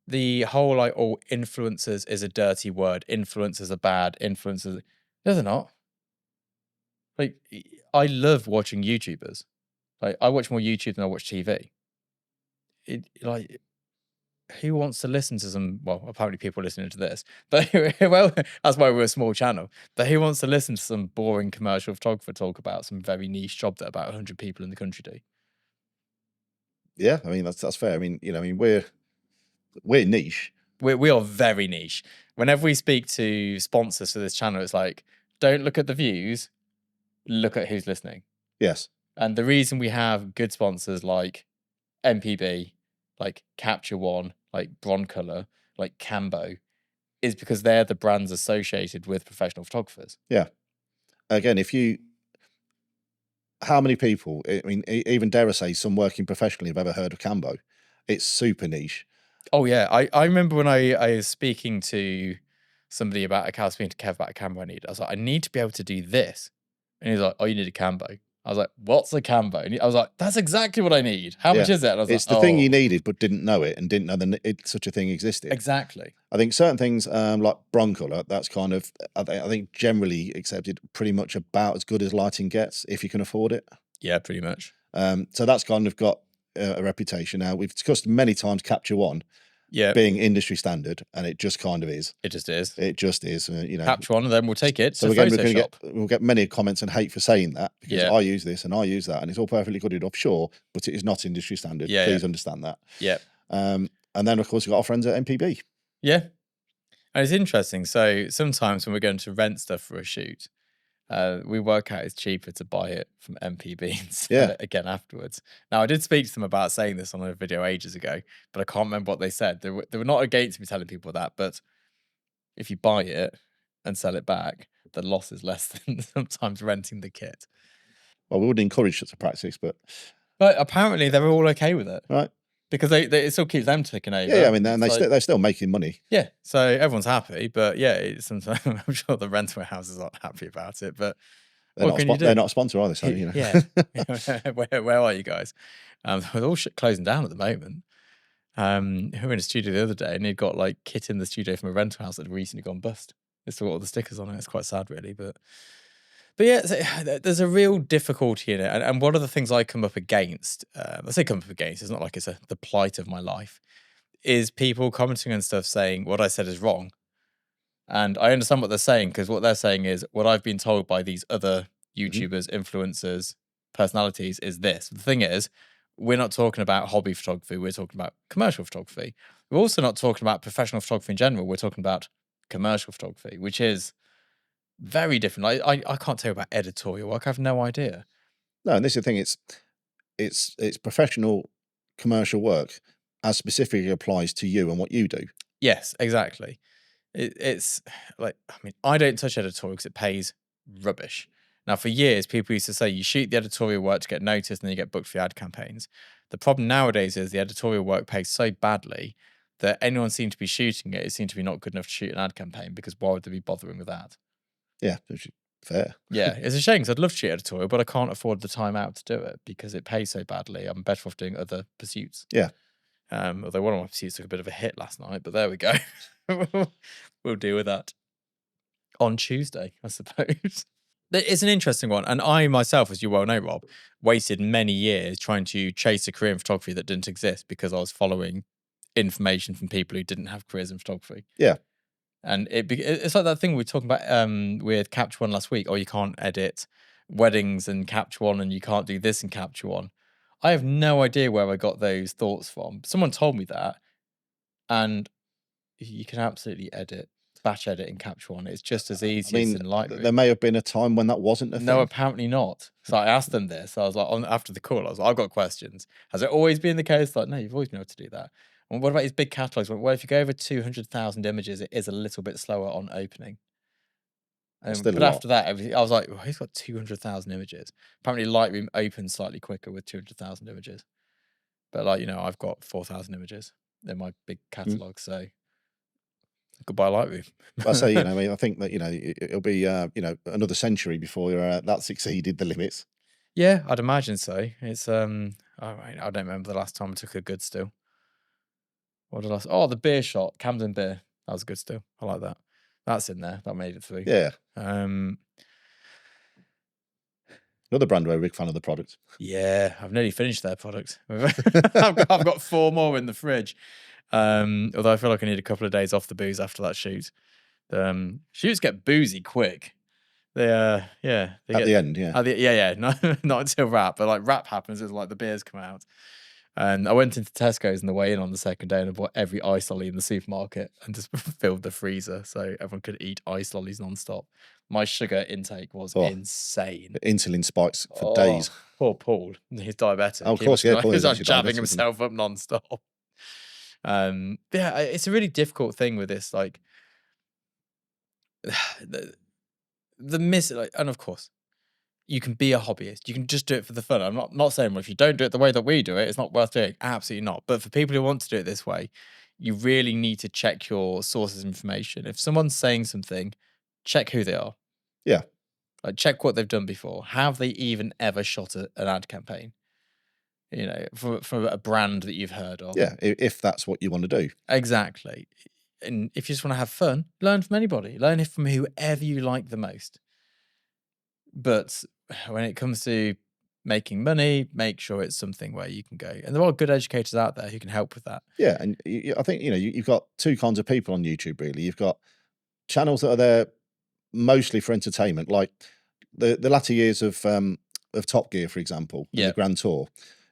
The whole like, oh, influencers is a dirty word. Influencers are bad. Influencers, no, they're not. Like, I love watching YouTubers. Like, I watch more YouTube than I watch TV. Who wants to listen to some, well, apparently people listening to this, but well, that's why we're a small channel, but who wants to listen to some boring commercial photographer talk about some very niche job that about 100 people in the country do? Yeah, I mean, that's fair. I mean, we're niche. We are very niche. Whenever we speak to sponsors for this channel, it's like, don't look at the views, look at who's listening. Yes. And the reason we have good sponsors like MPB, like Capture One, like Broncolor, like Cambo, is because they're the brands associated with professional photographers. Yeah. Again, how many people, I mean, even dare I say, some working professionally have ever heard of Cambo? It's super niche. Oh, yeah. I remember when I was speaking to somebody about, I was speaking to Kev about a Cambo I need. I was like, I need to be able to do this. And he's like, oh, you need a Cambo. I was like, what's a Cambo? And I was like, that's exactly what I need. How much is it? And I was it's like, the thing you needed, but didn't know it and didn't know that such a thing existed. Exactly. I think certain things like Broncolor, that's kind of, I think generally accepted pretty much about as good as lighting gets if you can afford it. Yeah, pretty much. So that's kind of got a reputation now. We've discussed many times Capture One being industry standard, and it just kind of is. It just is. It just is. Capture One, and then we'll take it. So again, we'll get many comments and hate for saying that because I use this and I use that, and it's all perfectly good enough, sure, but it is not industry standard. Please understand that. Yeah. And then of course we've got our friends at MPB. Yeah. And it's interesting. So sometimes when we're going to rent stuff for a shoot, we work out it's cheaper to buy it from MPB and sell it again afterwards. Now, I did speak to them about saying this on a video ages ago, but I can't remember what they said. They were not against me telling people that, but if you buy it and sell it back, the loss is less than sometimes renting the kit. Well, we wouldn't encourage such a practice, but apparently they're all okay with it, right? Because it still keeps them ticking over. Yeah, I mean, they're still making money. Yeah, so everyone's happy, but yeah, sometimes I'm sure the rental houses aren't happy about it. But they're not a sponsor either, so Yeah, where are you guys? With all shit closing down at the moment. who were in a studio the other day, and he'd got like kit in the studio from a rental house that had recently gone bust. It's still got all the stickers on it. It's quite sad, really, but yeah, there's a real difficulty in it, and one of the things I come up against, I say come up against, it's not like it's the plight of my life, is people commenting and stuff saying what I said is wrong. And I understand what they're saying, because what they're saying is what I've been told by these other YouTubers, influencers, personalities is this. The thing is, we're not talking about hobby photography, we're talking about commercial photography. We're also not talking about professional photography in general, we're talking about commercial photography, which is very different. I can't tell you about editorial work, I have no idea. No, and this is the thing. It's professional commercial work as specifically applies to you and what you do. Yes, exactly. It's like, I mean, I don't touch editorial because it pays rubbish. Now, for years, people used to say you shoot the editorial work to get noticed and then you get booked for ad campaigns. The problem nowadays is the editorial work pays so badly that anyone seems to be shooting it. It seems to be not good enough to shoot an ad campaign, because why would they be bothering with that? Yeah, fair. Yeah, it's a shame because I'd love to shoot editorial, but I can't afford the time out to do it because it pays so badly. I'm better off doing other pursuits. Yeah. Although one of my pursuits took a bit of a hit last night, but there we go. We'll deal with that on Tuesday, I suppose. It's an interesting one. And I myself, as you well know, Rob, wasted many years trying to chase a career in photography that didn't exist because I was following information from people who didn't have careers in photography. Yeah. And it's like that thing we were talking about with Capture One last week. Oh, you can't edit weddings in Capture One and you can't do this in Capture One. I have no idea where I got those thoughts from. Someone told me that, and you can absolutely batch edit in Capture One. It's just as easy as in Lightroom. There may have been a time when that wasn't a thing. No, apparently not. So I asked them this. I was like, after the call, I was like, I've got questions. Has it always been the case? Like, no, you've always been able to do that. And what about these big catalogs? Well, if you go over 200,000 images, it is a little bit slower on opening. But after that, I was like, well, he's got 200,000 images. Apparently, Lightroom opens slightly quicker with 200,000 images. But I've got 4,000 images in my big catalog, so goodbye Lightroom. I say, I think that it'll be another century before that's exceeded the limits. Yeah, I'd imagine so. It's I don't remember the last time I took a good still. What did I? Oh, the beer shot, Camden beer. That was a good still. I like that. That's in there. That made it through. Yeah. Another brand we're a big fan of the product. Yeah, I've nearly finished their product. I've got 4 more in the fridge. Although I feel like I need a couple of days off the booze after that shoot. Shoots get boozy quick. They at the end, yeah. Not until wrap, but like wrap happens, it's like the beers come out. And I went into Tesco's on the way in on the second day and I bought every ice lolly in the supermarket and just filled the freezer so everyone could eat ice lollies non-stop. My sugar intake was insane. Insulin spikes for days. Poor Paul. He's diabetic. Oh, of course, yeah. He was like jabbing himself up non-stop. It's a really difficult thing with this, like and of course, you can be a hobbyist. You can just do it for the fun. I'm not saying, well, if you don't do it the way that we do it, it's not worth doing. Absolutely not. But for people who want to do it this way, you really need to check your sources of information. If someone's saying something, check who they are. Yeah. Like, check what they've done before. Have they even ever shot an ad campaign? From a brand that you've heard of. Yeah, if that's what you want to do. Exactly. And if you just want to have fun, learn from anybody. Learn from whoever you like the most. But when it comes to making money, make sure it's something where you can go. And there are good educators out there who can help with that. Yeah, and I think, you've got 2 kinds of people on YouTube, really. You've got channels that are there mostly for entertainment, like the latter years of Top Gear, for example, the Grand Tour.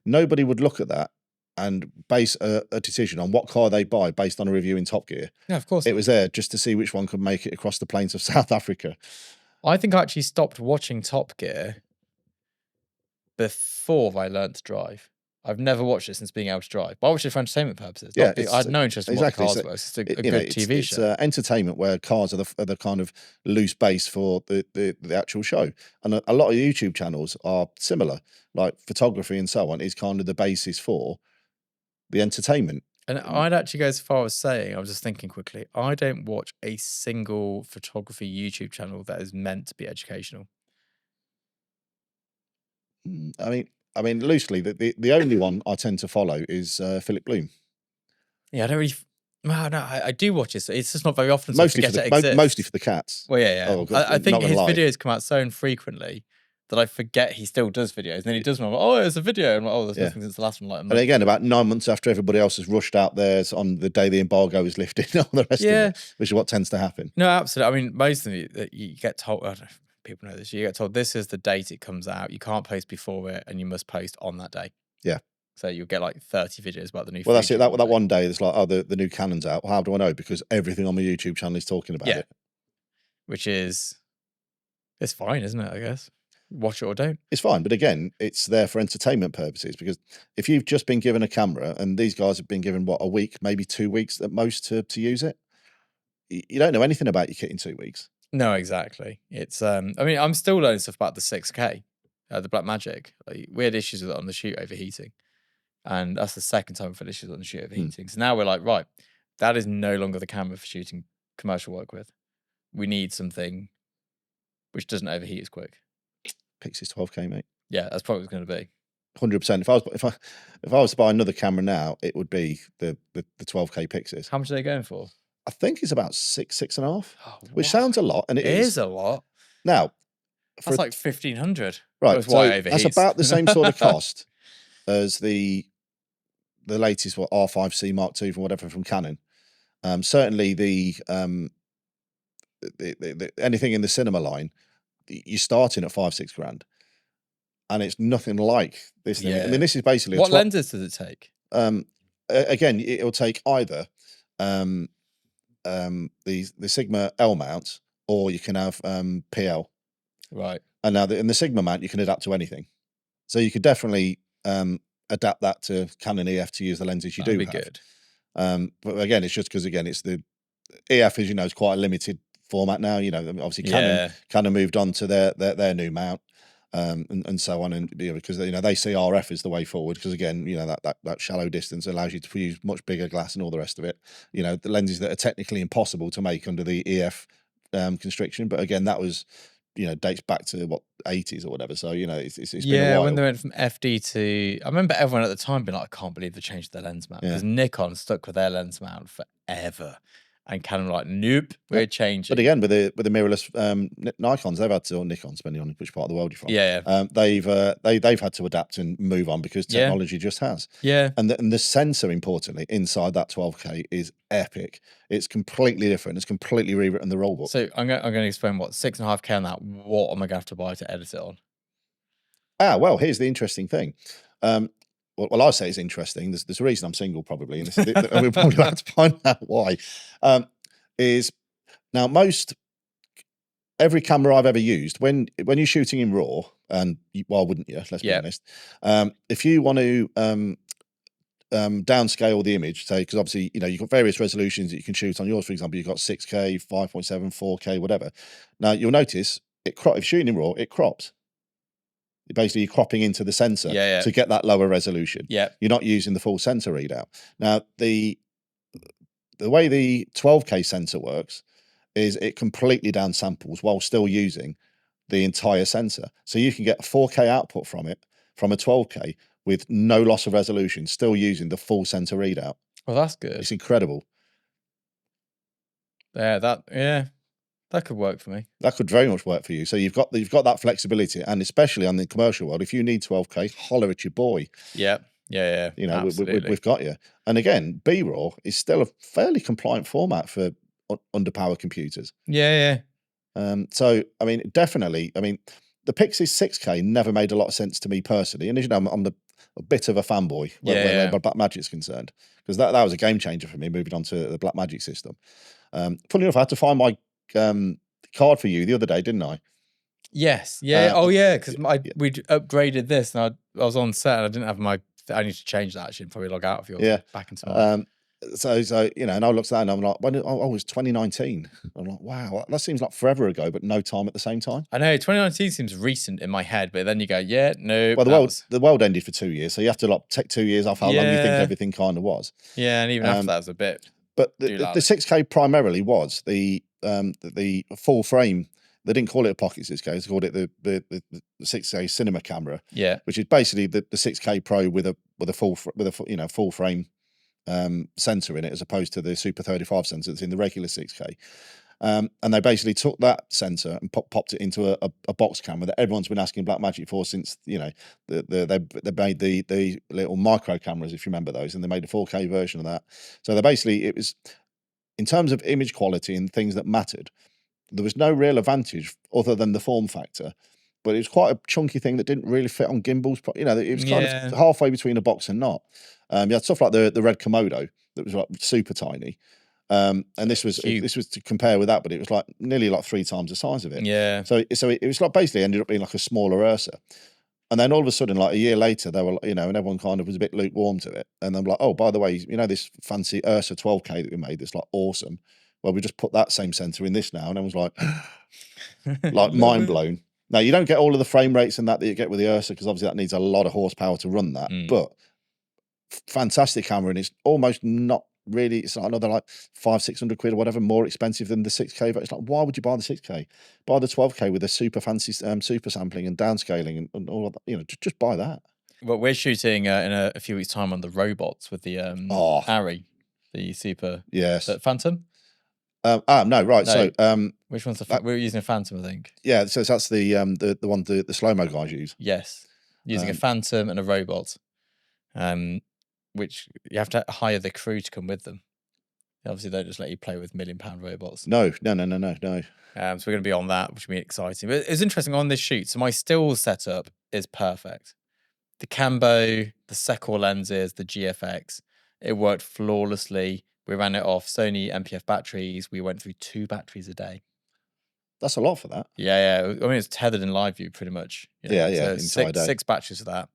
Nobody would look at that and base a decision on what car they buy based on a review in Top Gear. Yeah, of course. It was there just to see which one could make it across the plains of South Africa. I think I actually stopped watching Top Gear before I learnt to drive. I've never watched it since being able to drive. But I watched it for entertainment purposes. I had no interest in what the cars were. It's a good TV show. It's entertainment where cars are the kind of loose base for the actual show. And a lot of YouTube channels are similar. Like photography and so on is kind of the basis for the entertainment. And I'd actually go as far as saying, I was just thinking quickly, I don't watch a single photography YouTube channel that is meant to be educational. I mean, loosely, the only one I tend to follow is Philip Bloom. Yeah, I don't really. Well, no, I do watch it. So it's just not very often. So Mostly I for forget the it exists. mostly for the cats. Well, yeah. Oh, God, I think not gonna his lie. videos come out so infrequently that I forget he still does videos. And then he does one. I'm like, oh, it's a video. And I'm like, oh, there's Yeah. nothing since the last one. Like a And month again, ago. about 9 months after everybody else has rushed out theirs on the day the embargo is lifted, and all the rest of Yeah. it, which is what tends to happen. No, absolutely. I mean, most of it, you get told. I don't know if people know this. You get told this is the date it comes out. You can't post before it, and you must post on that day. Yeah. So you'll get like 30 videos about the new. Well, that's it. That day. one day, it's like, oh, the new Canon's out. Well, how do I know? Because everything on my YouTube channel is talking about Yeah. it. Which is, it's fine, isn't it? I guess watch it or don't. It's fine, but again, it's there for entertainment purposes. Because if you've just been given a camera, and these guys have been given what, a week, maybe 2 weeks at most to use it, you don't know anything about your kit in 2 weeks. No, exactly. It's I mean, I'm still learning stuff about the 6K, the Blackmagic. Like, we had issues with it on the shoot overheating, and that's the second time we've had issues on the shoot overheating. So now we're like, right, that is no longer the camera for shooting commercial work with. We need something which doesn't overheat as quick. Pixie's 12K, mate. Yeah, that's probably what it's going to be. 100%. If I was to buy another camera now, it would be the 12K Pixies. How much are they going for? I think it's about 6.5, Oh, which sounds a lot, and it is a lot. Now, that's like 1,500. Right, so that's about the same sort of cost as the latest R5C Mark II from whatever from Canon. Certainly the anything in the cinema line, you're starting at 5-6 grand, and it's nothing like this thing. I mean, this is basically what lenses does it take? Again, it'll take either the Sigma L mount, or you can have PL. Right. And now in the Sigma mount, you can adapt to anything. So you could definitely adapt that to Canon EF to use the lenses you do have. Good. But again, it's just because, again, it's the EF, as you know, is quite a limited format now. You know, obviously Canon moved on to their new mount. And so on, and because they see RF as the way forward, because again, that shallow distance allows you to use much bigger glass and all the rest of it. The lenses that are technically impossible to make under the EF constriction, but again, that was dates back to what, 80s or whatever. So it's been a while. When they went from FD to, I remember everyone at the time being like, I can't believe they changed their lens mount, because Nikon stuck with their lens mount forever. And Canon were like, nope, we're changing. But again, with the mirrorless Nikons, they've had to, or Nikon, depending on which part of the world you're from. They've had to adapt and move on, because technology just has. Yeah. And the sensor, importantly, inside that 12K is epic. It's completely different. It's completely rewritten the rule book. So I'm going to explain what 6.5K on that. What am I going to have to buy to edit it on? Well, here's the interesting thing. Well, I say it's interesting. There's a reason I'm single, probably, and we'll probably have to find out why. Is now every camera I've ever used, when you're shooting in RAW, and why wouldn't you? Let's be honest. If you want to downscale the image, say, because obviously you've got various resolutions that you can shoot on yours. For example, you've got 6K, 5.7, 4K, whatever. Now you'll notice if you're shooting in RAW, it crops. Basically, you're cropping into the sensor to get that lower resolution. You're not using the full sensor readout. Now, the way the 12K sensor works is it completely downsamples while still using the entire sensor. So you can get a 4K output from it, from a 12K, with no loss of resolution, still using the full sensor readout. Well, that's good. It's incredible. That could work for me. That could very much work for you. So you've got that flexibility, and especially on the commercial world, if you need 12K, holler at your boy. Yeah. We've got you. And again, B-RAW is still a fairly compliant format for underpowered computers. So I mean, definitely. I mean, the Pixie 6K never made a lot of sense to me personally, and as you know, I'm a bit of a fanboy where Blackmagic's concerned, because that was a game changer for me, moving on to the Blackmagic system. Funny enough, I had to find my card for you the other day, didn't I? Yes. Because we'd upgraded this, and I was on set, and I didn't have my. I need to change that actually, and probably log out of yours. Back into mine. So and I looked at that, and I'm like, when it was 2019. I'm like, wow, that seems like forever ago, but no time at the same time. I know 2019 seems recent in my head, but then you go, no. Well, the world ended for 2 years, so you have to take 2 years off how long you think everything kind of was. Yeah, and even after that was a bit. But the 6K primarily was the full frame. They didn't call it a pocket 6K; they called it the 6K cinema camera. Yeah, which is basically the 6K Pro with a full frame sensor in it as opposed to the Super 35 sensor that's in the regular 6K. And they basically took that sensor and popped it into a box camera that everyone's been asking Blackmagic for since, you know, they made the little micro cameras, if you remember those, and they made a 4K version of that. So they basically, it was, in terms of image quality and things that mattered, there was no real advantage other than the form factor. But it was quite a chunky thing that didn't really fit on gimbals. You know, it was kind of halfway between a box and not. You had stuff like the red Komodo that was like super tiny. And this was to compare with that, but it was like nearly like 3 times the size of it. Yeah. So it was like basically ended up being like a smaller Ursa. And then all of a sudden, like a year later, they were, you know, and everyone kind of was a bit lukewarm to it. And I'm like, oh, by the way, you know, this fancy Ursa 12K that we made that's like awesome. Well, we just put that same sensor in this now, and everyone's like mind blown. Now, you don't get all of the frame rates and that you get with the Ursa, because obviously that needs a lot of horsepower to run that. But fantastic camera, and it's almost not really, it's like another like 500-600 quid or whatever more expensive than the 6K. But it's like, why would you buy the 6K? Buy the 12K with a super fancy super sampling and downscaling and all of that. You know, just buy that. Well, we're shooting in a few weeks' time on the robots with the Harry, the super Phantom. No, right. No. So which one's the we're using a Phantom, I think. Yeah, so that's the one the slow-mo guys use. Yes, using a Phantom and a robot, which you have to hire the crew to come with them. Obviously, they don't just let you play with £1 million robots. No. So we're going to be on that, which will be exciting. But it's interesting on this shoot. So my still setup is perfect. The Cambo, the Secor lenses, the GFX, it worked flawlessly. We ran it off Sony MPF batteries. We went through 2 batteries a day. That's a lot for that. Yeah. I mean, it's tethered in live view pretty much. You know? Yeah. So six batteries of that.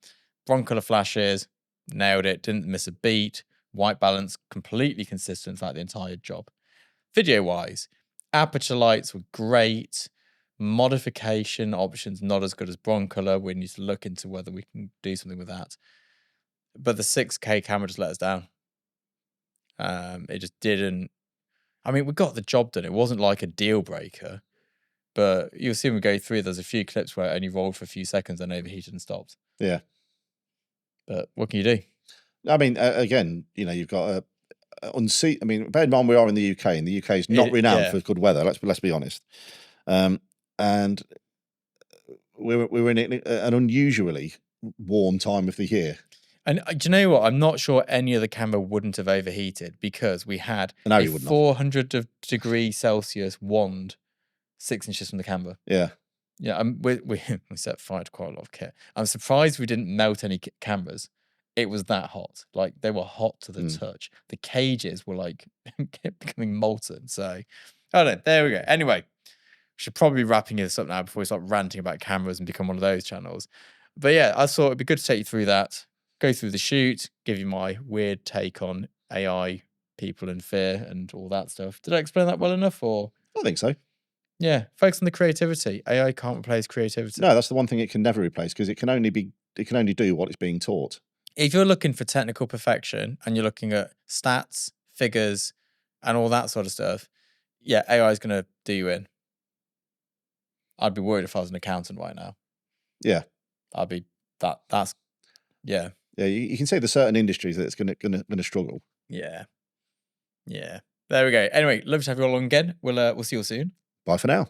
Broncolor flashes, nailed it. Didn't miss a beat. White balance, completely consistent throughout the entire job. Video-wise, aperture lights were great. Modification options not as good as Broncolor. We need to look into whether we can do something with that. But the 6K camera just let us down. It just didn't. I mean, we got the job done. It wasn't like a deal breaker, but you'll see when we go through. There's a few clips where it only rolled for a few seconds and overheated and stopped. Yeah. But what can you do? I mean, again, you know, you've got a unseat. I mean, bear in mind we are in the UK, and the UK is not renowned for good weather. Let's be honest. And we were in an unusually warm time of the year. And do you know what? I'm not sure any other camera wouldn't have overheated, because we had a 400 degree Celsius wand 6 inches from the camera. Yeah. Yeah, we set fire to quite a lot of kit. I'm surprised we didn't melt any cameras. It was that hot. Like, they were hot to the touch. The cages were like becoming molten. So, I don't know. There we go. Anyway, should probably be wrapping this up now before we start ranting about cameras and become one of those channels. But yeah, I thought it'd be good to take you through that. Go through the shoot, give you my weird take on AI, people and fear, and all that stuff. Did I explain that well enough? Or I think so. Yeah, focus on the creativity. AI can't replace creativity. No, that's the one thing it can never replace, because it can only do what it's being taught. If you're looking for technical perfection and you're looking at stats, figures, and all that sort of stuff, yeah, AI is going to do you in. I'd be worried if I was an accountant right now. Yeah, I'd be that's yeah. Yeah, you can say there's certain industries that it's going to struggle. Yeah. There we go. Anyway, love to have you all on again. We'll see you all soon. Bye for now.